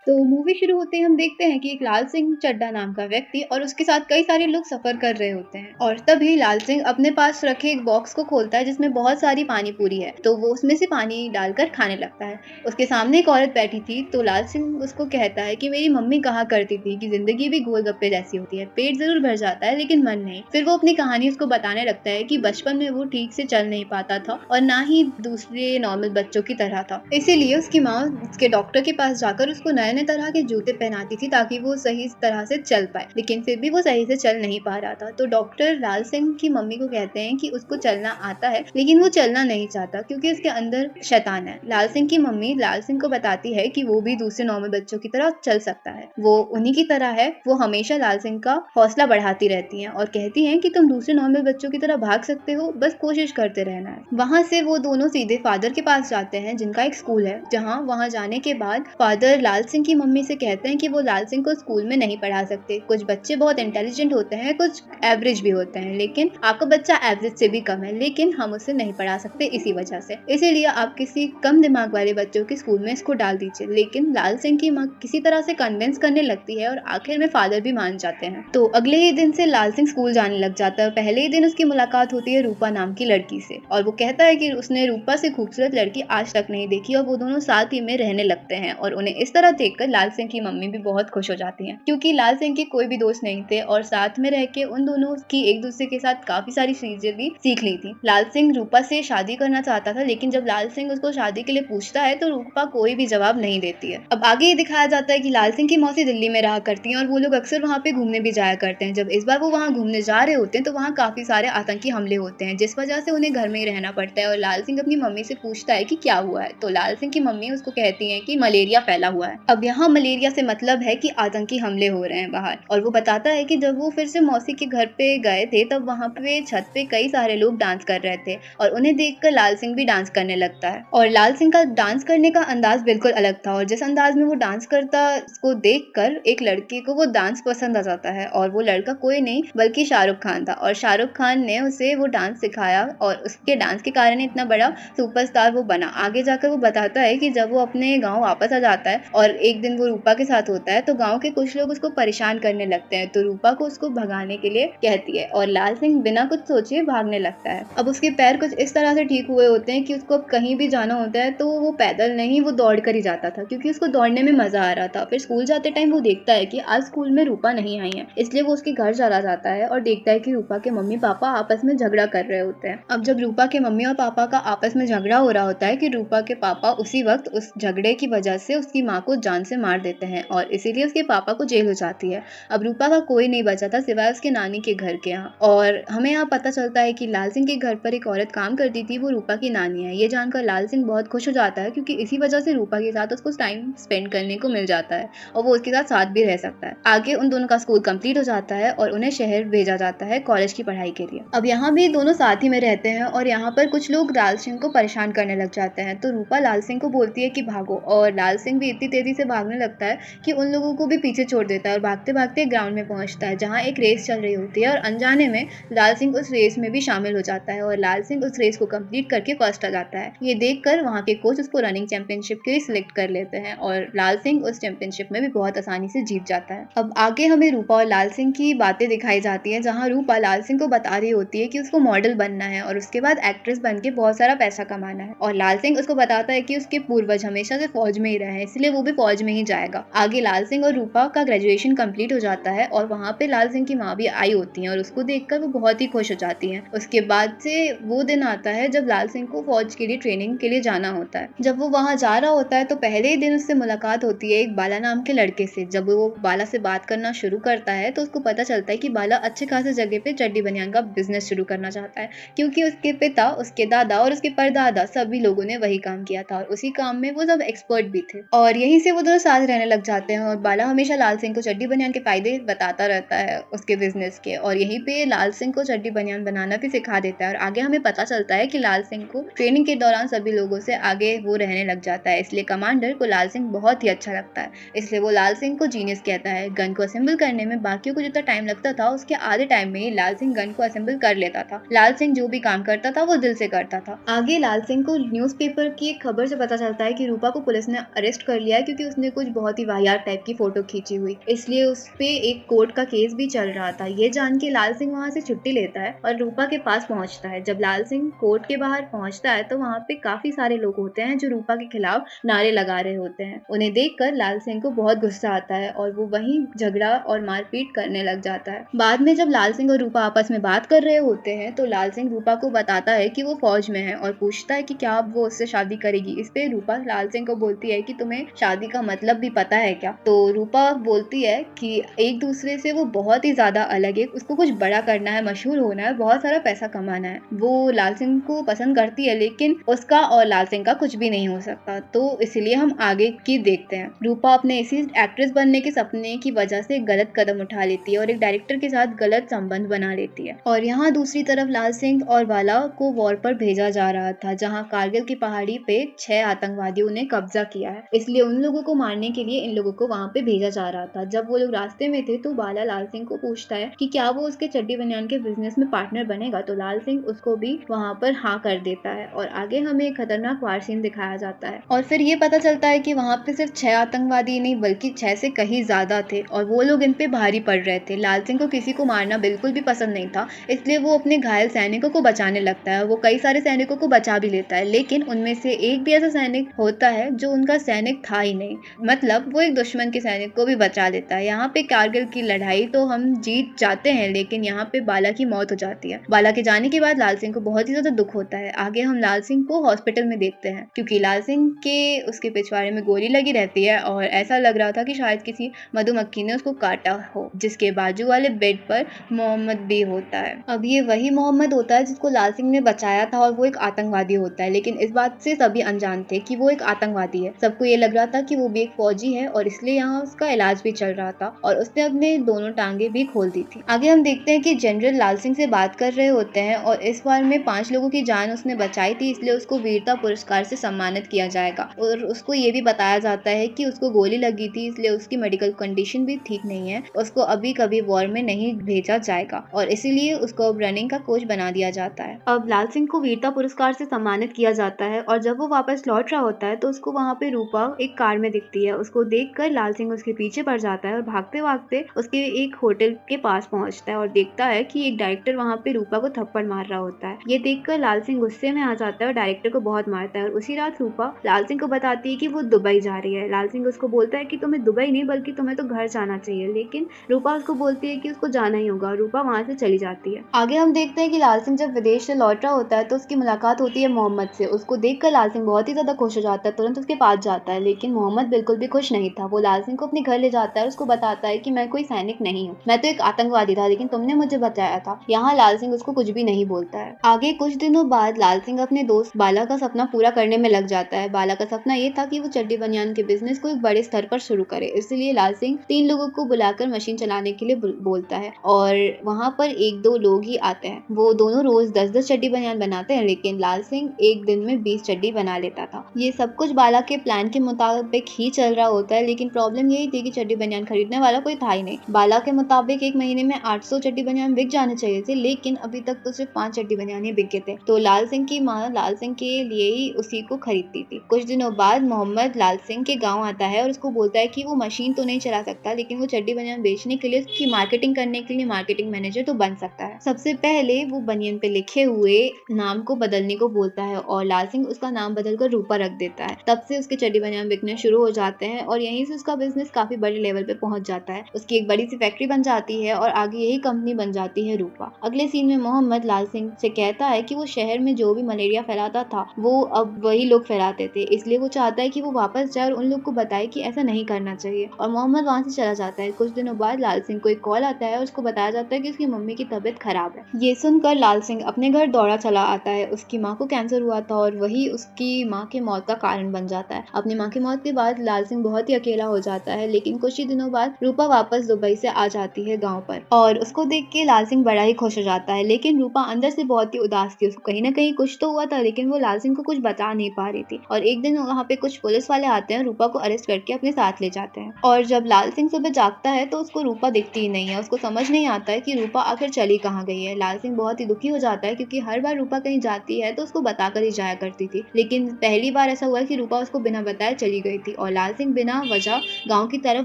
तो मूवी शुरू होते ही हम देखते हैं कि एक लाल सिंह चड्ढा नाम का व्यक्ति और उसके साथ कई सारे लोग सफर कर रहे होते हैं और तभी लाल सिंह अपने पास रखे एक बॉक्स को खोलता है जिसमें बहुत सारी पानी पूरी है। तो वो उसमें से पानी डालकर खाने लगता है। उसके सामने एक औरत बैठी थी तो लाल सिंह उसको कहता है कि मेरी मम्मी कहा करती थी कि जिंदगी भी गोलगप्पे जैसी होती है, पेट जरूर भर जाता है लेकिन मन नहीं। फिर वो अपनी कहानी उसको बताने लगता है कि बचपन में वो ठीक से चल नहीं पाता था और ना ही दूसरे नॉर्मल बच्चों की तरह था, इसीलिए उसकी माँ उसके डॉक्टर के पास जाकर उसको नए नए तरह के जूते पहनाती थी ताकि वो सही तरह से चल पाए, लेकिन फिर भी वो सही से चल नहीं पा रहा था। तो डॉक्टर लाल सिंह की मम्मी को कहते हैं कि उसको चलना आता है लेकिन वो चलना नहीं चाहता क्योंकि उसके अंदर शैतान है। लाल सिंह की मम्मी लाल सिंह को बताती है कि वो भी दूसरे नॉर्मल बच्चों की तरह चल सकता है, वो उन्हीं की तरह है। वो हमेशा लाल सिंह का हौसला बढ़ाती रहती हैं और कहती हैं कि तुम दूसरे नॉर्मल बच्चों की तरह भाग सकते हो, बस कोशिश करते रहना है। वहाँ से वो दोनों सीधे फादर के पास जाते हैं जिनका एक स्कूल है, जहाँ वहाँ जाने के बाद फादर लाल सिंह की मम्मी से कहते हैं कि वो लाल सिंह को स्कूल में नहीं पढ़ा सकते। कुछ बच्चे बहुत इंटेलिजेंट होते हैं, कुछ एवरेज भी होते हैं, लेकिन आपका बच्चा एवरेज से भी कम है, लेकिन हम उसे नहीं पढ़ा सकते इसी वजह से, इसीलिए आप किसी कम दिमाग वाले बच्चों के स्कूल में इसको डाल दीजिए। लेकिन लाल सिंह की माँ किसी तरह से कन्विंस करने लगती है और आखिर में फादर भी मान जाते हैं। तो अगले ही दिन से लाल सिंह स्कूल जाने लग जाता है। पहले ही दिन उसकी मुलाकात होती है रूपा नाम की लड़की से और वो कहता है कि उसने रूपा से खूबसूरत लड़की आज तक नहीं देखी और वो दोनों साथ ही में रहने लगते हैं। और उन्हें इस तरह देखकर लाल सिंह की मम्मी भी बहुत खुश हो जाती हैं क्योंकि लाल सिंह के कोई भी दोस्त नहीं थे और साथ में रह के उन दोनों की एक दूसरे के साथ काफी सारी चीजें भी सीख ली थी। लाल सिंह रूपा से शादी करना चाहता था, लेकिन जब लाल सिंह उसको शादी के लिए पूछता है तो रूपा कोई भी जवाब नहीं देती है। अब आगे ये दिखाया जाता है कि लाल सिंह की मौसी दिल्ली में रहा करती हैं और वो लोग अक्सर वहाँ पे घूमने भी जाया करते हैं। जब इस बार वो वहाँ घूमने जा रहे होते हैं तो वहाँ काफी सारे आतंकी हमले होते हैं, जिस वजह से उन्हें घर में ही रहना पड़ता है। और लाल सिंह अपनी मम्मी से पूछता है कि क्या हुआ है, तो लाल सिंह की मम्मी उसको कहती है कि मलेरिया फैला हुआ है। अब यहाँ मलेरिया से मतलब है कि आतंकी हमले हो रहे हैं बाहर। और वो बताता है कि जब वो फिर से मौसी के घर पे गए थे तब वहाँ पे छत पे कई सारे लोग डांस कर रहे थे और उन्हें देखकर लाल सिंह भी डांस करने लगता है। और लाल सिंह का डांस करने का अंदाज बिल्कुल अलग था और जिस अंदाज में वो डांस करता उसको देखकर एक लड़के को वो डांस पसंद आ जाता है और वो लड़का कोई नहीं बल्कि शाहरुख खान था। और शाहरुख खान ने उसे वो डांस सिखाया और उसके डांस के कारण इतना बड़ा सुपरस्टार वो बना। आगे जाकर वो बताता है कि जब वो अपने गाँव वापस आ जाता है और एक दिन वो रूपा के साथ होता है तो गाँव के कुछ लोग उसको परेशान करने लगते हैं, तो रूपा को उसको भगाने के लिए कहती है और लाल सिंह बिना कुछ सोचे भागने लगता है। अब उसके पैर कुछ इस तरह से ठीक हुए होते हैं कि उसको अब कहीं भी जाना होता है तो वो पैदल नहीं, वो दौड़ कर ही जाता था क्योंकि उसको दौड़ने में मजा आ रहा था। फिर स्कूल जाते टाइम वो देखता है कि आज स्कूल में रूपा नहीं आई है, इसलिए वो उसके घर चला जाता है और देखता है कि रूपा के मम्मी पापा आपस में झगड़ा कर रहे होते हैं। अब जब रूपा के मम्मी और पापा का आपस में झगड़ा हो रहा होता है कि रूपा के पापा उसी वक्त उस झगड़े की वजह से उसकी माँ को जान से मार देते हैं और इसीलिए उसके पापा को जेल हो जाती है। अब रूपा का कोई नहीं बचा था सिवाय उसके नानी के घर के यहाँ। और हमें यहाँ पता चलता है कि लाल सिंह के घर पर एक औरत काम करती थी, वो रूपा की नानी है। ये जानकर लाल सिंह बहुत खुश हो जाता है क्योंकि इसी वजह से रूपा के साथ उसको टाइम स्पेंड करने को मिल जाता है और वो उसके साथ भी रह सकता है। आगे उन दोनों का स्कूल कंप्लीट हो जाता है और उन्हें शहर भेजा जाता है कॉलेज की पढ़ाई के लिए। अब यहाँ भी दोनों साथ ही में रहते हैं और यहाँ पर कुछ लोग लाल सिंह को परेशान करने लग जाते हैं, तो रूपा लाल सिंह को बोलती है कि भागो और लाल सिंह भी इतनी तेजी से भागने लगता है कि उन लोगों को भी पीछे छोड़ देता है और भागते भागते ग्राउंड में पहुंचता है जहाँ एक रेस चल रही होती है और अनजाने में लाल सिंह उस रेस में भी शामिल हो जाता है और लाल सिंह उस रेस को कंप्लीट करके फर्स्ट आ जाता है। ये देखकर वहाँ के कोच उसको रनिंग चैंपियनशिप के लिए सिलेक्ट कर लेते हैं और लाल सिंह उस चैंपियनशिप में भी बहुत आसानी से जीत जाता है। अब आगे हमें रूपा और लाल सिंह की बातें दिखाई जाती है जहाँ रूपा लाल सिंह को बता रही होती है कि उसको मॉडल बनना है और उसके बाद एक्ट्रेस बन के बहुत सारा पैसा कमाना है और लाल सिंह उसको बताता है कि उसके पूर्वज हमेशा से फौज में ही रहे हैं, इसलिए वो भी फौज में ही जाएगा। आगे लाल सिंह और रूपा का ग्रेजुएशन कंप्लीट हो जाता है और वहाँ पे लाल सिंह की माँ भी आई होती है और उसको देखकर वो बहुत ही खुश हो जाती हैं। उसके बाद से वो दिन आता है जब लाल सिंह को फौज के लिए ट्रेनिंग के लिए जाना होता है। जब वो वहाँ जा रहा होता है तो पहले ही दिन उससे मुलाकात होती है एक बाला नाम के लड़के से। जब वो बाला से बात करना शुरू करता है तो उसको पता चलता है कि बाला अच्छे खासे जगह पे चड्डी बनियान का बिजनेस शुरू करना चाहता है क्योंकि उसके पिता, उसके दादा और उसके परदादा सभी लोगों ने वही काम किया था और उसी काम में वो सब एक्सपर्ट भी थे और यहीं से वो दोनों साथ रहने लग जाते हैं। और बाला हमेशा लाल सिंह को चड्डी बनियान के फायदे बताता रहता है उसके बिजनेस के और यहीं पे लाल सिंह को चड्डी बनियान बनाना भी सिखा देता है। और आगे हमें पता चलता है कि लाल सिंह को ट्रेनिंग के दौरान सभी लोगों से आगे वो रहने लग जाता है, इसलिए कमांडर को लाल सिंह बहुत ही अच्छा लगता है, इसलिए वो लाल सिंह को जीनियस कहता है। गन को असेंबल करने में बाकियों को जितना टाइम लगता था उसके आधे टाइम में ही लाल सिंह गन को असेंबल कर लेता था। लाल सिंह जो भी काम करता था वो दिल से करता था। आगे लाल सिंह को न्यूज़पेपर की एक खबर से पता चलता है कि रूपा को पुलिस ने अरेस्ट कर लिया है क्योंकि उसने कुछ बहुत ही वाहियात टाइप की फोटो खींची हुई, इसलिए उस पे एक कोर्ट का केस भी चल रहा था। ये जान के लाल सिंह वहाँ से छुट्टी लेता है और रूपा के पास पहुँचता है। जब लाल सिंह कोर्ट के बाहर पहुँचता है तो वहाँ पे काफी सारे लोग होते हैं जो रूपा के खिलाफ नारे लगा रहे होते हैं। उन्हें देखकर लाल सिंह को बहुत गुस्सा आता है और वो वहीं झगड़ा और मारपीट करने लग जाता है। बाद में जब लाल सिंह और रूपा आपस में बात कर रहे होते हैं तो लाल सिंह रूपा को बताता है कि वो फौज में है और पूछता है कि क्या अब वो उससे शादी करेगी। इस पे रूपा लाल सिंह को बोलती है कि तुम्हें शादी का मतलब भी पता है क्या। तो रूपा बोलती है कि एक दूसरे से वो बहुत ही ज्यादा अलग है, उसको कुछ बड़ा करना है, मशहूर होना है, बहुत सारा पैसा कमाना है। वो लाल सिंह को पसंद करती है लेकिन उसका और लाल सिंह का कुछ भी नहीं हो सकता। तो इसलिए हम आगे की देखते हैं। रूपा अपने इसी एक्ट्रेस बनने के सपने की वजह से गलत कदम उठा लेती है और एक डायरेक्टर के साथ गलत संबंध बना लेती है। और यहाँ दूसरी तरफ लाल सिंह और बाला को वॉर पर भेजा जा रहा था, जहाँ कारगिल की पहाड़ी पे 6 आतंकवादियों ने कब्जा किया है, इसलिए उन लोगों को मारने के लिए इन लोगों को वहाँ पे भेजा जा रहा था। जब वो लोग रास्ते में थे तो बाला लाल सिंह को पूछता है कि क्या वो उसके चड्डी बनियान के बिजनेस में पार्टनर बनेगा, तो लाल सिंह उसको भी वहाँ पर हाँ कर देता है। और आगे हमें एक खतरनाक वार सीन दिखाया जाता है और फिर ये पता चलता है कि वहाँ पे सिर्फ 6 आतंकवादी नहीं बल्कि 6 से कहीं ज्यादा थे और वो लोग इन पे भारी पड़ रहे थे। लाल सिंह को किसी को मारना बिल्कुल भी पसंद नहीं था, इसलिए वो अपने घायल सैनिकों को बचाने लगता है। वो कई सारे सैनिकों को बचा भी लेता है, लेकिन उनमें से एक भी ऐसा सैनिक होता है जो उनका सैनिक था ही नहीं, मतलब वो एक दुश्मन के सैनिक को भी बचा लेता है। यहाँ पे कारगिल की लड़ाई तो हम जीत जाते हैं, लेकिन यहाँ पे बाला की मौत हो जाती है। बाला के जाने के बाद लाल सिंह को बहुत ही ज्यादा दुख होता है। आगे हम लाल सिंह को हॉस्पिटल में देखते हैं क्योंकि लाल सिंह के उसके पिछवाड़े में गोली लगी रहती है और ऐसा लग रहा था कि शायद किसी मधुमक्खी ने उसको काटा हो। जिसके बाजू वाले बेड पर मोहम्मद भी होता है। अब ये वही मोहम्मद होता है जिसको लाल सिंह ने बचाया था और वो एक आतंकवादी होता है, लेकिन इस बात से सभी अनजान थे कि वो एक आतंकवादी है। सबको ये लग रहा था कि वो भी एक फौजी है और इसलिए यहाँ उसका इलाज भी चल रहा था और उसने अपने दोनों टांगे भी खोल दी थी। आगे हम देखते हैं कि जनरल लाल सिंह से बात कर रहे होते हैं और इस बार में 5 लोगों की जान उसने बचाई थी, इसलिए उसको वीरता पुरस्कार से सम्मानित किया जाएगा। और उसको ये भी बताया जाता है कि उसको गोली लगी थी, इसलिए उसकी मेडिकल कंडीशन भी ठीक नहीं है, उसको अभी कभी वॉर में नहीं भेजा जाएगा और इसीलिए उसको अब रनिंग का कोच बना दिया जाता है। अब लाल सिंह को वीरता पुरस्कार से सम्मानित किया जाता है और जब वो वापस लौट रहा होता है तो उसको वहाँ पे रूपा एक कार में दिखती है। उसको देखकर लाल सिंह उसके पीछे पड़ जाता है और भागते भागते उसके एक होटल के पास पहुंचता है और देखता है कि एक डायरेक्टर वहाँ पे रूपा को थप्पड़ मार रहा होता है। ये देखकर लाल सिंह गुस्से में आ जाता है और डायरेक्टर को बहुत मारता है और उसी रात रूपा लाल सिंह को बताती है कि वो दुबई जा रही है। लाल सिंह उसको बोलता है कि तुम्हें दुबई नहीं बल्कि तुम्हें तो घर जाना चाहिए, लेकिन रूपा उसको बोलती है कि उसको जाना ही होगा। रूपा वहाँ से चली जाती है। आगे हम देखते हैं कि लाल सिंह जब विदेश से लौट रहा होता है तो उसकी मुलाकात होती है मोहम्मद से। उसको देखकर लाल सिंह बहुत ही ज्यादा खुश हो जाता है, तुरंत उसके पास जाता है, लेकिन मोहम्मद बिल्कुल भी खुश नहीं था। वो लाल सिंह को अपने घर ले जाता है और उसको बताता है कि मैं कोई सैनिक नहीं हूँ, मैं तो एक आतंकवादी था, लेकिन तुमने मुझे बचाया था। यहाँ लाल सिंह उसको कुछ भी नहीं बोलता है। आगे कुछ दिनों बाद लाल सिंह अपने दोस्त बाला का सपना पूरा करने में लग जाता है। बाला का सपना ये था कि वो चड्डी बनियान के बिजनेस को एक बड़े स्तर पर शुरू करे, इसलिए लाल सिंह 3 लोगों को बुलाकर मशीन चलाने के लिए बोलता है और वहाँ पर 1-2 लोग ही आते हैं। वो दोनों रोज 10-10 चड्डी बनियान बनाते हैं, लेकिन लाल सिंह एक दिन में 20 चड्डी बना लेता था। ये सब कुछ बाला के प्लान के मुताबिक ही चल रहा होता है, लेकिन प्रॉब्लम यही थी कि चड्डी बनियान खरीदने वाला कोई था ही नहीं। बाला के मुताबिक एक महीने में 800 चड्डी बनियान बिक जाने चाहिए थे, लेकिन अभी तक तो सिर्फ 5 चड्डी बनियान ही बिक गए थे। तो लाल सिंह की माँ लाल सिंह के लिए ही उसी को खरीदती थी। कुछ दिनों बाद मोहम्मद लाल सिंह के गाँव आता है और उसको बोलता है कि वो मशीन तो नहीं चला सकता, लेकिन वो चड्डी बनियान बेचने के लिए उसकी मार्केटिंग करने के लिए मार्केटिंग मैनेजर तो बन सकता है। सबसे पहले वो बनियान पे लिखे हुए नाम को बदलने को बोलता है और लाल सिंह उसका नाम बदलकर रूपा रख देता है। तब से उसके चड्डी बनियान बिकने शुरू हो जाते हैं और यहीं से उसका बिजनेस काफी बड़े लेवल पे पहुंच जाता है। उसकी एक बड़ी सी फैक्ट्री बन जाती है और आगे यही कंपनी बन जाती है रूपा। अगले सीन में मोहम्मद लाल सिंह से कहता है कि वो शहर में जो भी मलेरिया फैलाता था वो अब वही लोग फैलाते थे, इसलिए वो चाहता है कि वो वापस जाए और उन लोग को बताए कि ऐसा नहीं करना चाहिए, और मोहम्मद वहाँ से चला जाता है। कुछ दिनों बाद लाल सिंह को एक कॉल आता है और उसको बताया जाता है कि उसकी मम्मी की तबीयत खराब है। ये सुनकर लाल सिंह अपने घर दौड़ा चला आता है। उसकी माँ को कैंसर हुआ था और वही उसकी माँ के मौत का कारण बन जाता है। अपनी माँ की मौत के बाद लाल सिंह बहुत ही अकेला हो जाता है, लेकिन कुछ ही दिनों बाद रूपा वापस दुबई से आ जाती है गाँव पर और उसको देख के लाल सिंह बड़ा ही खुश हो जाता है, लेकिन रूपा अंदर से बहुत ही उदास थी। उसको कहीं ना कहीं कुछ तो हुआ था, लेकिन वो लाल सिंह को कुछ बता नहीं पा रही थी। और एक दिन वहाँ पे कुछ पुलिस वाले आते हैं, रूपा को अरेस्ट करके अपने साथ ले जाते हैं। और जब लाल सिंह सुबह जागता है तो उसको रूपा दिखती ही नहीं है। उसको समझ नहीं आता है कि रूपा आखिर चली कहाँ गई है। लाल सिंह बहुत ही दुखी हो जाता है क्योंकि हर बार रूपा कहीं जाती है तो उसको बताकर ही जाया करती थी, लेकिन पहली बार ऐसा हुआ कि रूपा उसको बिना बताए चली गई थी और लाल सिंह बिना वजह गांव की तरफ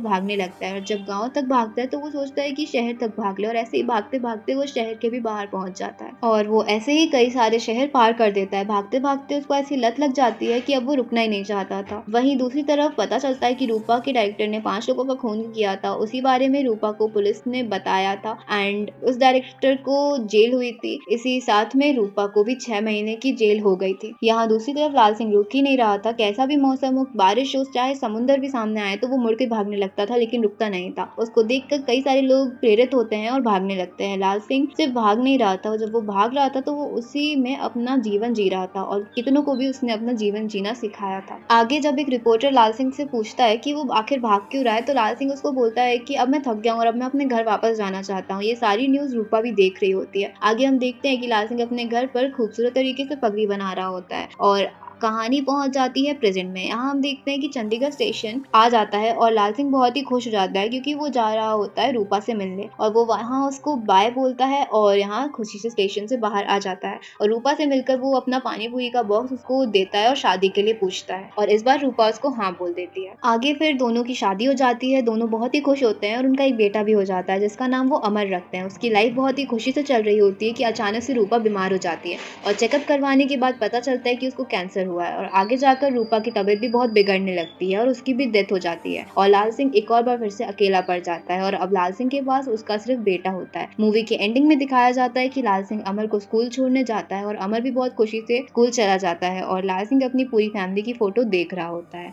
भागने लगता है और जब गांव तक भागता है तो वो सोचता है कि शहर तक भाग ले और ऐसे ही भागते भागते वो शहर के भी बाहर पहुंच जाता है और वो ऐसे ही कई सारे शहर पार कर देता है। भागते भागते उसको ऐसी लत लग जाती है कि अब वो रुकना ही नहीं चाहता था। वहीं दूसरी तरफ पता चलता है कि रूपा के डायरेक्टर ने 5 लोगों का खून किया था। उसी बारे में रूपा को पुलिस ने बताया था एंड उस डायरेक्टर को जेल हुई थी। इसी साथ में रूपा को भी 6 महीने की जेल हो गई थी। यहाँ दूसरी तरफ लाल सिंह रुक ही नहीं रहा था। कैसा भी मौसम हो, बारिश हो, चाहे समुंदर भी सामने आए तो वो मुड़ के भागने लगता था, लेकिन रुकता नहीं था। उसको देखकर कई सारे लोग प्रेरित होते हैं और भागने लगते हैं। लाल सिंह सिर्फ भाग नहीं रहा था, जब वो भाग रहा था तो वो उसी में अपना जीवन जी रहा था और कितनों को भी उसने अपना जीवन जीना सिखाया था। आगे जब एक रिपोर्टर लाल सिंह से पूछता है कि वो आखिर भाग क्यों रहा है, तो लाल सिंह उसको बोलता है कि अब मैं थक गया हूँ और अब मैं अपने घर वापस जाना चाहता हूँ। ये सारी न्यूज रूपा भी देख रही होती है। आगे हम देखते हैं कि लाल सिंह अपने घर पर खूबसूरत तरीके से पगड़ी बना रहा होता है और कहानी पहुंच जाती है प्रेजेंट में। यहाँ हम देखते हैं कि चंडीगढ़ स्टेशन आ जाता है और लाल सिंह बहुत ही खुश हो जाता है क्योंकि वो जा रहा होता है रूपा से मिलने और वो वहाँ उसको बाय बोलता है और यहाँ खुशी से स्टेशन से बाहर आ जाता है और रूपा से मिलकर वो अपना पानी पूरी का बॉक्स उसको देता है और शादी के लिए पूछता है और इस बार रूपा उसको हाँ बोल देती है। आगे फिर दोनों की शादी हो जाती है। दोनों बहुत ही खुश होते हैं और उनका एक बेटा भी हो जाता है जिसका नाम वो अमर रखते हैं। उसकी लाइफ बहुत ही खुशी से चल रही होती है कि अचानक से रूपा बीमार हो जाती है और चेकअप करवाने के बाद पता चलता है कि उसको कैंसर हुआ है और आगे जाकर रूपा की तबीयत भी बहुत बिगड़ने लगती है और उसकी भी डेथ हो जाती है और लाल सिंह एक और बार फिर से अकेला पड़ जाता है और अब लाल सिंह के पास उसका सिर्फ बेटा होता है। मूवी के एंडिंग में दिखाया जाता है कि लाल सिंह अमर को स्कूल छोड़ने जाता है और अमर भी बहुत खुशी से स्कूल चला जाता है और लाल सिंह अपनी पूरी फैमिली की फोटो देख रहा होता है।